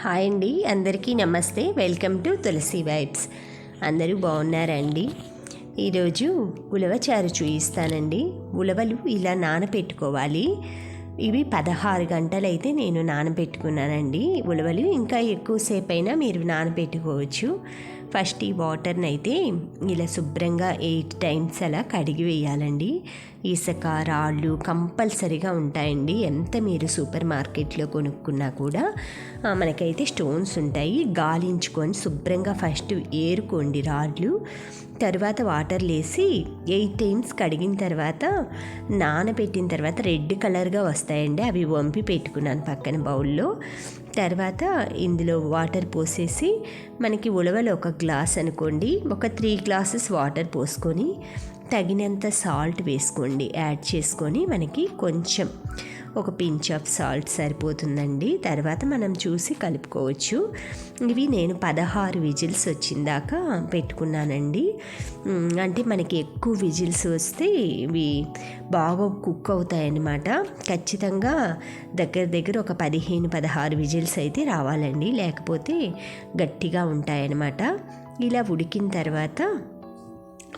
Hi అండి, అందరికీ నమస్తే. Welcome to Tulasi vibes. అందరూ బాగున్నారండి? ఈరోజు ఉలవచారు చూపిస్తానండి. ఉలవలు ఇలా నానబెట్టుకోవాలి. ఇవి 16 గంటలైతే నేను నానబెట్టుకున్నానండి. ఉలవలు ఇంకా ఎక్కువసేపు అయినా మీరు నానబెట్టుకోవచ్చు. ఫస్ట్ ఈ వాటర్ని అయితే ఇలా శుభ్రంగా 8 టైమ్స్ అలా కడిగి వేయాలండి. ఇసుక రాళ్ళు కంపల్సరీగా ఉంటాయండి. ఎంత మీరు సూపర్ మార్కెట్లో కొనుక్కున్నా కూడా మనకైతే స్టోన్స్ ఉంటాయి. గాలించుకొని శుభ్రంగా ఫస్ట్ ఏరుకోండి రాళ్ళు. తర్వాత వాటర్ వేసి 8 టైమ్స్ కడిగిన తర్వాత నానబెట్టిన తర్వాత రెడ్ కలర్గా వస్తాయండి. అవి వంపి పెట్టుకున్నాను పక్కన బౌల్లో. తర్వాత ఇందులో వాటర్ పోసేసి, మనకి ఉలవలు 1 గ్లాస్ అనుకోండి, ఒక 3 గ్లాసెస్ వాటర్ పోసుకొని తగినంత సాల్ట్ వేసుకోండి. యాడ్ చేసుకొని మనకి కొంచెం ఒక పించ్ ఆఫ్ సాల్ట్ సరిపోతుందండి. తర్వాత మనం చూసి కలుపుకోవచ్చు. ఇవి నేను 16 విజిల్స్ వచ్చిందాకా పెట్టుకున్నానండి. అంటే మనకి ఎక్కువ విజిల్స్ వస్తే ఇవి బాగా కుక్ అవుతాయన్నమాట. ఖచ్చితంగా దగ్గర ఒక 15-16 విజిల్స్ అయితే రావాలండి, లేకపోతే గట్టిగా ఉంటాయన్నమాట. ఇలా ఉడికిన తర్వాత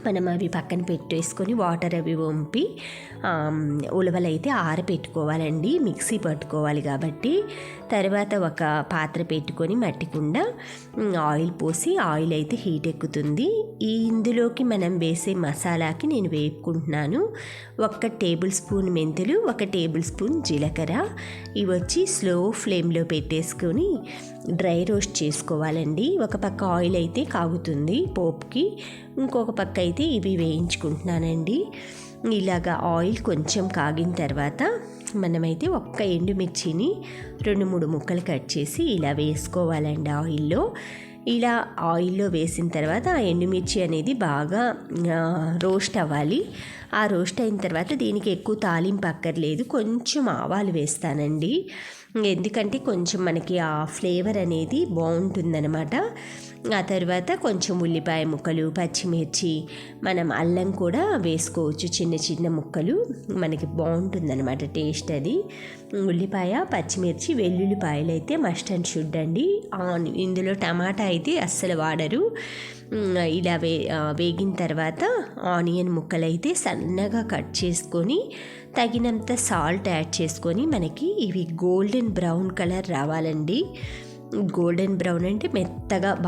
మనం అవి పక్కన పెట్టేసుకొని వాటర్ అవి వంపి ఉలవలైతే ఆరబెట్టుకోవాలండి. మిక్సీ పట్టుకోవాలి కాబట్టి. తర్వాత ఒక పాత్ర పెట్టుకొని మట్టి కుండ ఆయిల్ పోసి, ఆయిల్ అయితే హీట్ ఎక్కుతుంది. ఇందులోకి మనం వేసే మసాలాకి నేను వేపుకుంటున్నాను 1 టేబుల్ స్పూన్ మెంతులు, 1 టేబుల్ స్పూన్ జీలకర్ర. ఇవి వచ్చి స్లో ఫ్లేమ్లో పెట్టేసుకొని డ్రై రోస్ట్ చేసుకోవాలండి. ఒక పక్క ఆయిల్ అయితే కాగుతుంది పోపుకి, ఇంకొక పక్క అయితే ఇవి వేయించుకుంటున్నానండి. ఇలాగా ఆయిల్ కొంచెం కాగిన తర్వాత మనమైతే 1 ఎండుమిర్చిని 2-3 ముక్కలు కట్ చేసి ఇలా వేసుకోవాలండి ఆయిల్లో. ఇలా ఆయిల్లో వేసిన తర్వాత ఆ ఎండుమిర్చి అనేది బాగా రోస్ట్ అవ్వాలి. ఆ రోస్ట్ అయిన తర్వాత దీనికి ఎక్కువ తాలింపు అక్కర్లేదు, కొంచెం ఆవాలు వేస్తానండి. ఎందుకంటే కొంచెం మనకి ఆ ఫ్లేవర్ అనేది బాగుంటుందన్నమాట. ఆ తర్వాత కొంచెం ఉల్లిపాయ ముక్కలు, పచ్చిమిర్చి, మనం అల్లం కూడా వేసుకోవచ్చు చిన్న చిన్న ముక్కలు. మనకి బాగుంటుందన్నమాట టేస్ట్ అది. ఉల్లిపాయ, పచ్చిమిర్చి, వెల్లుల్లిపాయలు అయితే మస్ట్ అండ్ షుడ్ అండి. ఇందులో టమాటా అయితే అస్సలు వాడరు. ఇలా వేగిన తర్వాత ఆనియన్ ముక్కలు అయితే సన్నగా కట్ చేసుకొని తగినంత సాల్ట్ యాడ్ చేసుకొని మనకి ఇవి గోల్డెన్ బ్రౌన్ కలర్ రావాలండి. గోల్డెన్ బ్రౌన్ అంటే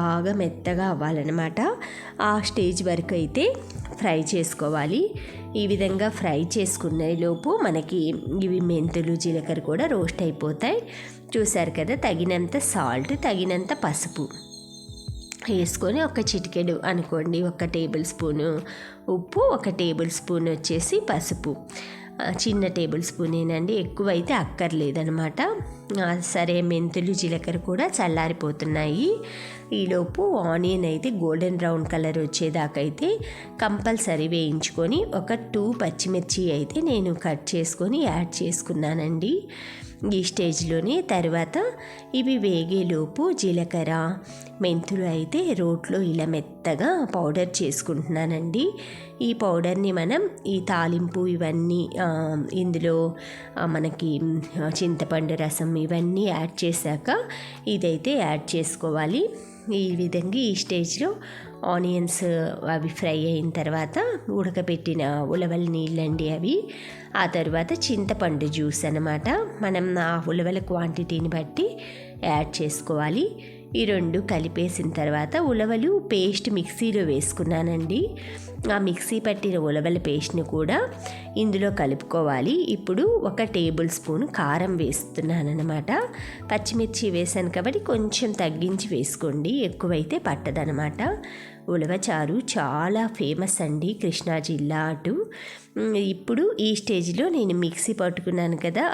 బాగా మెత్తగా అవ్వాలన్నమాట. ఆ స్టేజ్ వరకు అయితే ఫ్రై చేసుకోవాలి. ఈ విధంగా ఫ్రై చేసుకునే లోపు మనకి ఇవి మెంతులు, జీలకర్ర కూడా రోస్ట్ అయిపోతాయి. చూసారు కదా, తగినంత సాల్ట్, తగినంత పసుపు వేసుకొని ఒక చిటికెడు అనుకోండి, 1 టేబుల్ స్పూను ఉప్పు, 1 టేబుల్ స్పూన్ వచ్చేసి పసుపు. చిన్న టేబుల్ స్పూనేనండి, ఎక్కువైతే అక్కర్లేదనమాట. సరే, మెంతులు జీలకర్ర కూడా చల్లారిపోతున్నాయి. ఈలోపు ఆనియన్ అయితే గోల్డెన్ బ్రౌన్ కలర్ వచ్చేదాకా అయితే కంపల్సరీ వేయించుకొని, ఒక 2 పచ్చిమిర్చి అయితే నేను కట్ చేసుకొని యాడ్ చేసుకున్నానండి ఈ స్టేజ్లోనే. తర్వాత ఇవి వేగేలోపు జీలకర్ర, మెంతులు అయితే రోట్లో ఇలా మెత్తగా పౌడర్ చేసుకుంటున్నానండి. ఈ పౌడర్ని మనం ఈ తాలింపు ఇవన్నీ ఇందులో మనకి చింతపండు రసం ఇవన్నీ యాడ్ చేశాక ఇదైతే యాడ్ చేసుకోవాలి. ఈ విధంగా ఈ స్టేజ్లో ఆనియన్స్ అవి ఫ్రై అయిన తర్వాత ఉడకబెట్టిన ఉలవల నీళ్ళండి అవి. ఆ తర్వాత చింతపండు జ్యూస్ అన్నమాట. మనం ఆ ఉలవల క్వాంటిటీని బట్టి యాడ్ చేసుకోవాలి. ఈ 2 కలిపేసిన తర్వాత ఉలవలు పేస్ట్ మిక్సీలో వేసుకున్నానండి. ఆ మిక్సీ పట్టిన ఉలవల పేస్ట్ని కూడా ఇందులో కలుపుకోవాలి. ఇప్పుడు 1 టేబుల్ స్పూన్ కారం వేస్తున్నానమాట. పచ్చిమిర్చి వేసాను కాబట్టి కొంచెం తగ్గించి వేసుకోండి, ఎక్కువైతే పట్టదనమాట. ఉలవచారు చాలా ఫేమస్ అండి కృష్ణా జిల్లా అటు. ఇప్పుడు ఈ స్టేజ్లో నేను మిక్సీ పట్టుకున్నాను కదా,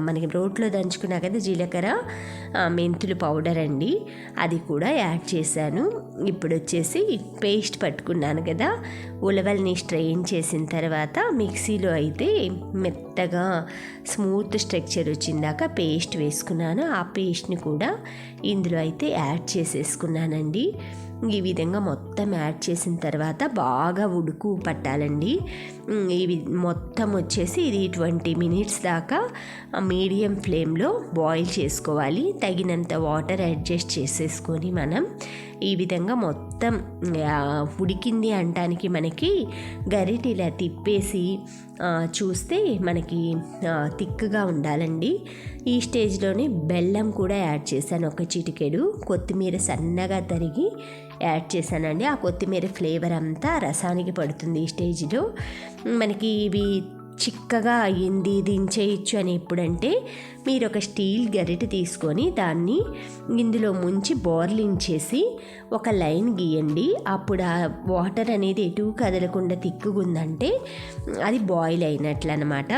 మనకి రోట్లో దంచుకున్నా కదా జీలకర్ర, మెంతులు పౌడర్ అండి, అది కూడా యాడ్ చేశాను. ఇప్పుడు వచ్చేసి పేస్ట్ పట్టుకున్నాను కదా, ఉలవల్ని స్ట్రెయిన్ చేసిన తర్వాత మిక్సీలో అయితే మెత్తగా స్మూత్ స్ట్రక్చర్ వచ్చిందాక పేస్ట్ వేసుకున్నాను. ఆ పేస్ట్ని కూడా ఇందులో అయితే యాడ్ చేసేసుకున్నానండి. ఈ విధంగా మొత్తం యాడ్ చేసిన తర్వాత బాగా ఉడుకు పట్టాలండి. ఇవి మొత్తం వచ్చేసి ఇది 20 మినిట్స్ దాకా మీడియం ఫ్లేమ్లో బాయిల్ చేసుకోవాలి. తగినంత వాటర్ అడ్జస్ట్ చేసేసుకొని మనం ఈ విధంగా మొత్తం ఉడికింది అనటానికి మనకి గరిటె ఇలా తిప్పేసి చూస్తే మనకి థిక్గా ఉండాలండి. ఈ స్టేజ్లోనే బెల్లం కూడా యాడ్ చేశాను, ఒక చిటికెడు. కొత్తిమీర సన్నగా తరిగి యాడ్ చేశానండి. ఆ కొత్తిమీర ఫ్లేవర్ అంతా రసానికి పడుతుంది ఈ స్టేజ్లో. మనకి ఇవి చిక్కగా అయ్యింది దించేయచ్చు అని ఎప్పుడంటే మీరు ఒక స్టీల్ గరిటె తీసుకొని దాన్ని ఇందులో ముంచి బోర్లించేసి ఒక లైన్ గీయండి. అప్పుడు ఆ వాటర్ అనేది ఎటు కదలకుండా తిక్కుగుందంటే అది బాయిల్ అయినట్లు అనమాట.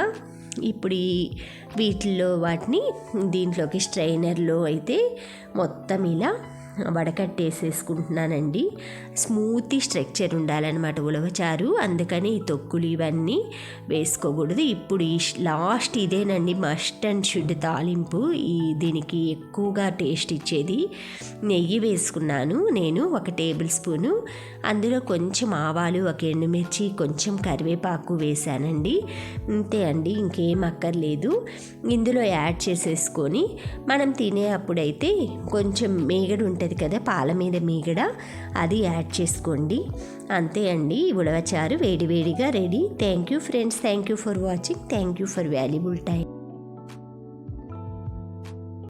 ఇప్పుడు వీటిల్లో వాటిని దీంట్లోకి స్ట్రైనర్లో అయితే మొత్తం ఇలా వడకట్టేసేసుకుంటున్నానండి. స్మూతీ స్ట్రక్చర్ ఉండాలన్నమాట ఉలవచారు, అందుకని ఈ తొక్కులు ఇవన్నీ వేసుకోకూడదు. ఇప్పుడు ఈ లాస్ట్ ఇదేనండి మస్ట్ అండ్ షుడ్ తాలింపు. దీనికి ఎక్కువగా టేస్ట్ ఇచ్చేది నెయ్యి వేసుకున్నాను నేను 1 టేబుల్ స్పూను. అందులో కొంచెం ఆవాలు, 1 ఎండుమిర్చి, కొంచెం కరివేపాకు వేసానండి. అంతే అండి, ఇంకేం అక్కర్లేదు. ఇందులో యాడ్ చేసేసుకొని మనం తినే అప్పుడైతే కొంచెం మేగడ ఉంటుంది కదా, పాల మీద మీగడ, అది యాడ్ చేసుకోండి. అంతే అండి, ఉలవచారు వేడివేడిగా ready. Thank you friends, thank you for watching, thank you for valuable time.